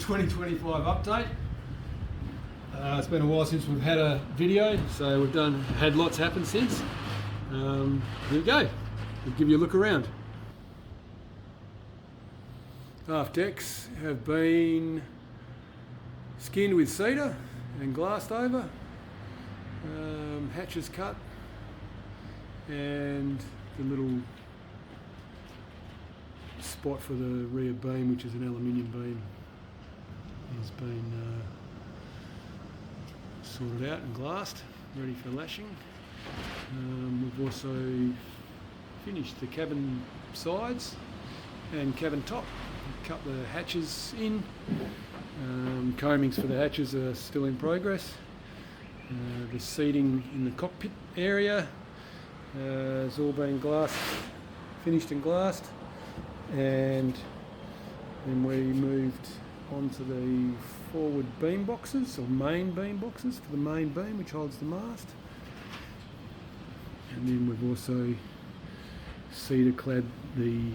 2025 update. It's been a while since we've had a video, so we've had lots happen since. Here we go. We'll give you a look around. Aft decks have been skinned with cedar and glassed over, hatches cut, and the little spot for the rear beam, which is an aluminium beam, has been sorted out and glassed, ready for lashing. We've also finished the cabin sides and cabin top. Cut the hatches in. Combings for the hatches are still in progress. The seating in the cockpit area has all been finished and glassed, and then we moved onto the forward beam boxes, or main beam boxes, for the main beam which holds the mast. And then we've also cedar clad the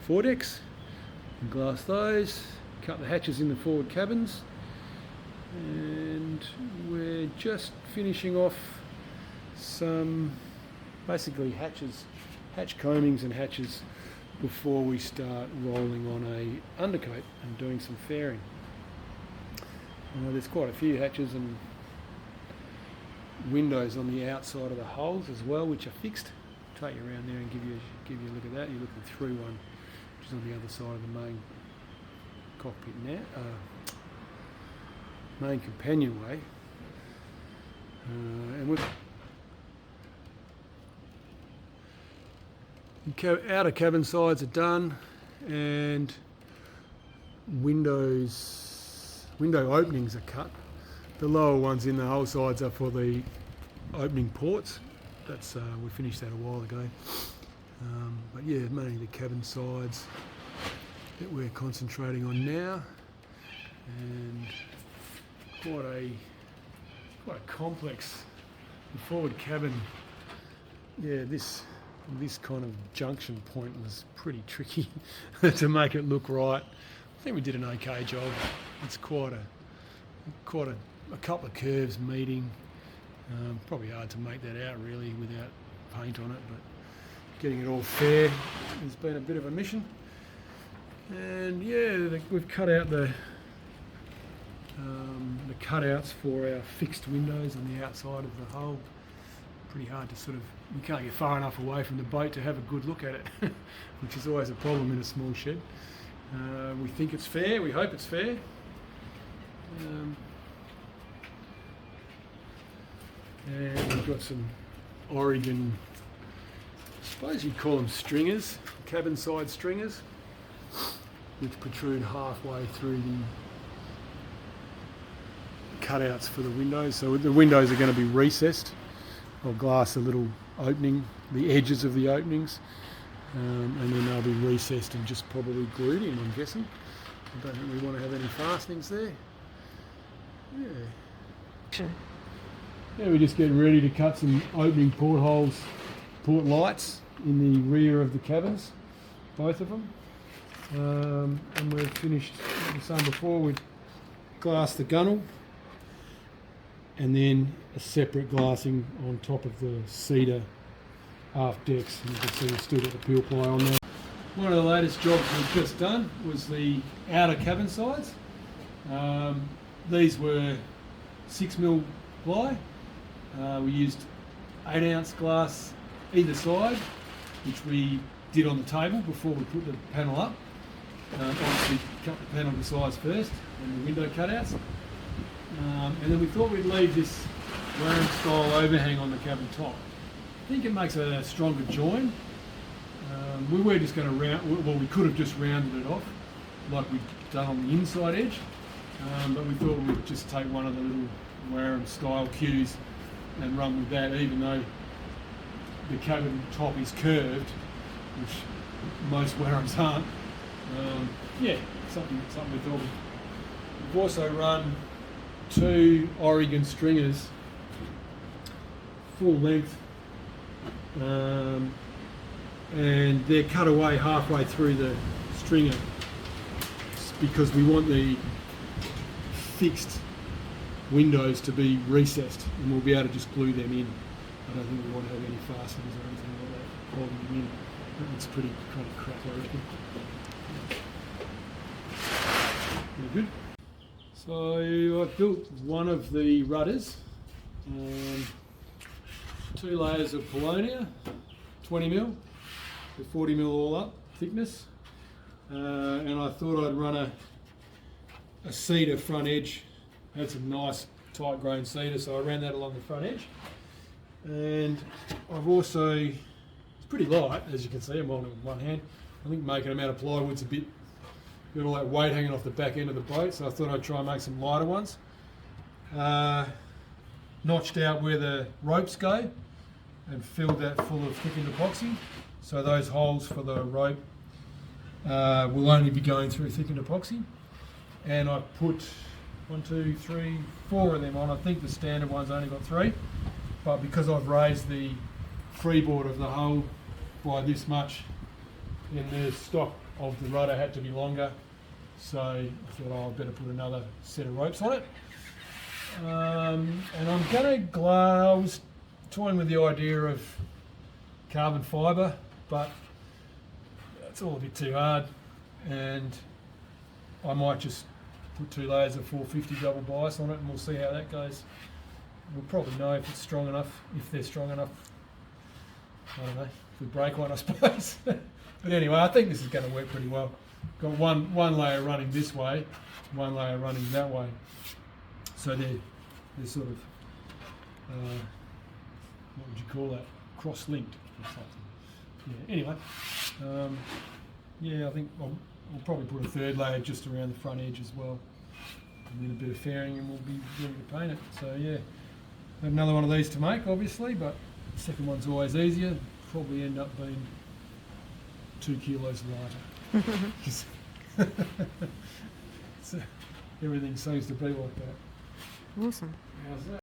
foredecks and glassed those, cut the hatches in the forward cabins, and we're just finishing off some basically hatch combings and hatches before we start rolling on a undercoat and doing some fairing. There's quite a few hatches and windows on the outside of the hulls as well, which are fixed. Take you around there and give you a look at that. You're looking through one which is on the other side of the main cockpit now, main companionway, and outer cabin sides are done, and window openings are cut. The lower ones in the hull sides are for the opening ports. We finished that a while ago. But yeah, mainly the cabin sides that we're concentrating on now, and quite a complex. The forward cabin, yeah, this kind of junction point was pretty tricky to make it look right. I think we did an okay job. It's quite a couple of curves meeting. Probably hard to make that out really without paint on it, but getting it all fair has been a bit of a mission. And yeah, we've cut out the cutouts for our fixed windows on the outside of the hull. Pretty hard to we can't get far enough away from the boat to have a good look at it, which is always a problem in a small shed. We think it's fair, we hope it's fair. And we've got some Oregon, I suppose you'd call them stringers, cabin side stringers, which protrude halfway through the cutouts for the windows. So the windows are going to be recessed. I'll glass a little opening, the edges of the openings, and then they'll be recessed and just probably glued in, I'm guessing. I don't think we want to have any fastenings there. Yeah, we're just getting ready to cut some opening port lights in the rear of the cabins, both of them. And we've finished, like I was saying before, we've glassed the gunnel, and then a separate glassing on top of the cedar aft decks. And you can see we've still got the peel ply on there. One of the latest jobs we've just done was the outer cabin sides. These were 6mm ply. We used 8-ounce glass either side, which we did on the table before we put the panel up. Obviously cut the panel to size first and the window cutouts. And then we thought we'd leave this round style overhang on the cabin top. I think it makes a stronger join. We were just going to we could have just rounded it off like we'd done on the inside edge, but we thought we'd just take one of the little Wareham style cues and run with that, even though the cabin top is curved, which most Warehams aren't. Yeah, something we thought. We've also run 2 Oregon stringers, full length, and they're cut away halfway through the stringer because we want the fixed windows to be recessed, and we'll be able to just glue them in. I don't think we want to have any fasteners or anything like that holding them in. That looks pretty kind of crap, I reckon. Pretty good. So I've built one of the rudders, 2 layers of Polonia, 20mm, with 40mm all up thickness, and I thought I'd run a cedar front edge. Had some nice tight grown cedar, so I ran that along the front edge. And I've also, it's pretty light as you can see, I'm holding it with one hand. I think making them out of plywood's a bit, got all that weight hanging off the back end of the boat, so I thought I'd try and make some lighter ones. Notched out where the ropes go and filled that full of thickened epoxy, so those holes for the rope will only be going through thickened epoxy. And I put 1, 2, 3, 4 of them on. I think the standard one's only got 3, but because I've raised the freeboard of the hull by this much, then the stock of the rudder had to be longer, so I thought, oh, I'd better put another set of ropes on it. And I'm going to glue. I was toying with the idea of carbon fibre, but it's all a bit too hard, and I might just put 2 layers of 450 double bias on it, and we'll see how that goes. We'll probably know if it's strong enough, if they're strong enough. I don't know, if we break one, I suppose. But anyway, I think this is going to work pretty well. Got one layer running this way, 1 layer running that way. So they're sort of, what would you call that? Cross-linked or something. Yeah, anyway, yeah, I think I'll probably put a 3rd layer just around the front edge as well. And then a bit of fairing and we'll be ready to paint it. So yeah, I have another one of these to make, obviously, but the second one's always easier. Probably end up being 2 kilos lighter. So everything seems to be like that. Awesome. How's that?